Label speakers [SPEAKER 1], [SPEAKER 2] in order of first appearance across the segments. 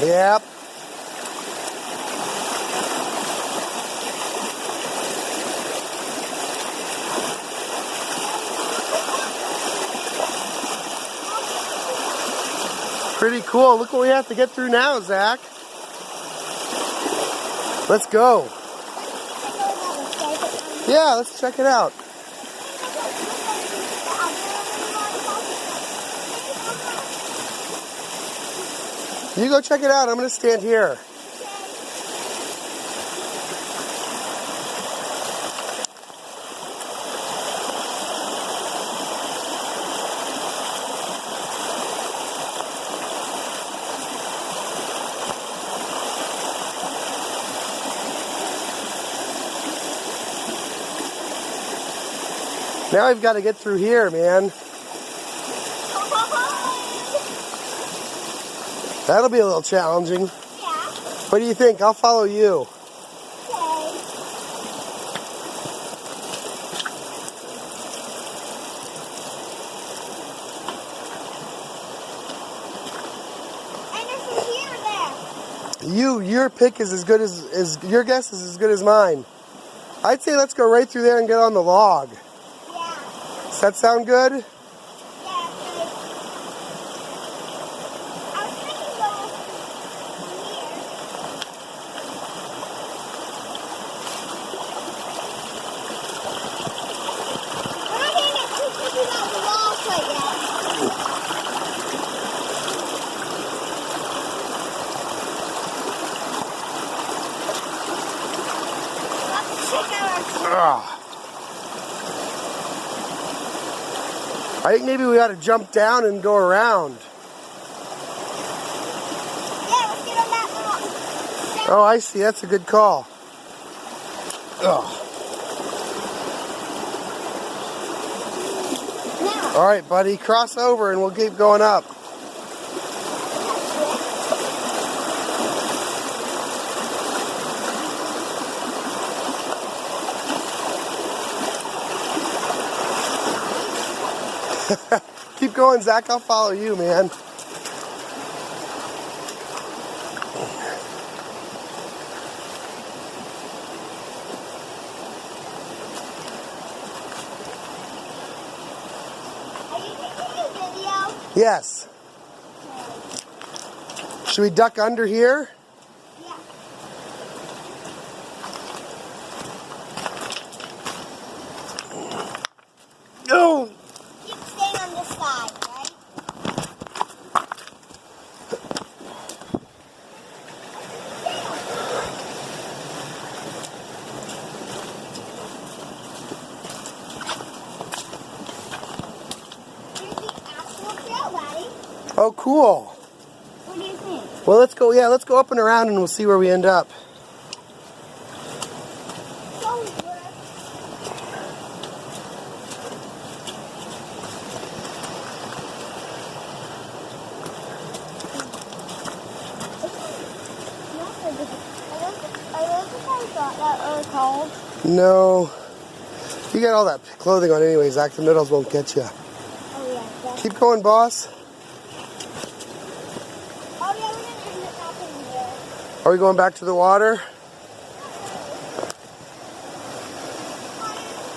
[SPEAKER 1] Yep. Pretty cool. Look what we have to get through now, Zach. Let's go. Yeah, let's check it out. You go check it out. I'm going to stand here. Now we've got to get through here, man. That'll be a little challenging.
[SPEAKER 2] Yeah.
[SPEAKER 1] What do you think? I'll follow you.
[SPEAKER 2] Okay. And this is here or there?
[SPEAKER 1] Your pick is as good as your guess is as good as mine. I'd say let's go right through there and get on the log.
[SPEAKER 2] Yeah.
[SPEAKER 1] Does that sound good?
[SPEAKER 2] Yeah, good. I was thinking going here. We're not getting it too quickly about the wall quite yet. Let's check out our
[SPEAKER 1] I think maybe we ought to jump down and go around.
[SPEAKER 2] Yeah, let's get on that wall.
[SPEAKER 1] Oh, I see. That's a good call. Ugh.
[SPEAKER 2] Now.
[SPEAKER 1] All right, buddy. Cross over and we'll keep going up. Keep going, Zach. I'll follow you, man.
[SPEAKER 2] Are you taking a video?
[SPEAKER 1] Yes. Should we duck under here?
[SPEAKER 2] Yeah.
[SPEAKER 1] No.
[SPEAKER 2] Keep staying on this side, right? Here's the actual trail, Daddy.
[SPEAKER 1] Oh, cool.
[SPEAKER 2] What do you think?
[SPEAKER 1] Well, let's go. Yeah, let's go up and around and we'll see where we end up.
[SPEAKER 2] So good. I thought that was cold.
[SPEAKER 1] No. You got all that clothing on anyway, Zach. The noodles won't get you.
[SPEAKER 2] Oh, yeah.
[SPEAKER 1] Keep going, boss.
[SPEAKER 2] Oh, yeah, we're going to end it up in here.
[SPEAKER 1] Are we going back to the water?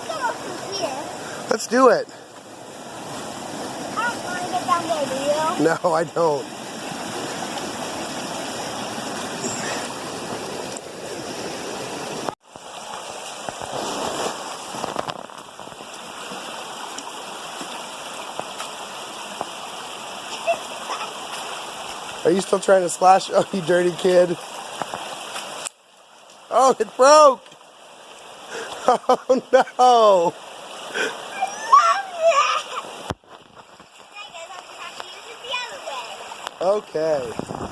[SPEAKER 2] Go through here.
[SPEAKER 1] Let's do it.
[SPEAKER 2] I don't want to get down there, do you?
[SPEAKER 1] No, I don't. Are you still trying to splash? Oh, you dirty kid. Oh, it broke. Oh, no.
[SPEAKER 2] I guess I'll just have to use it the other way.
[SPEAKER 1] Okay.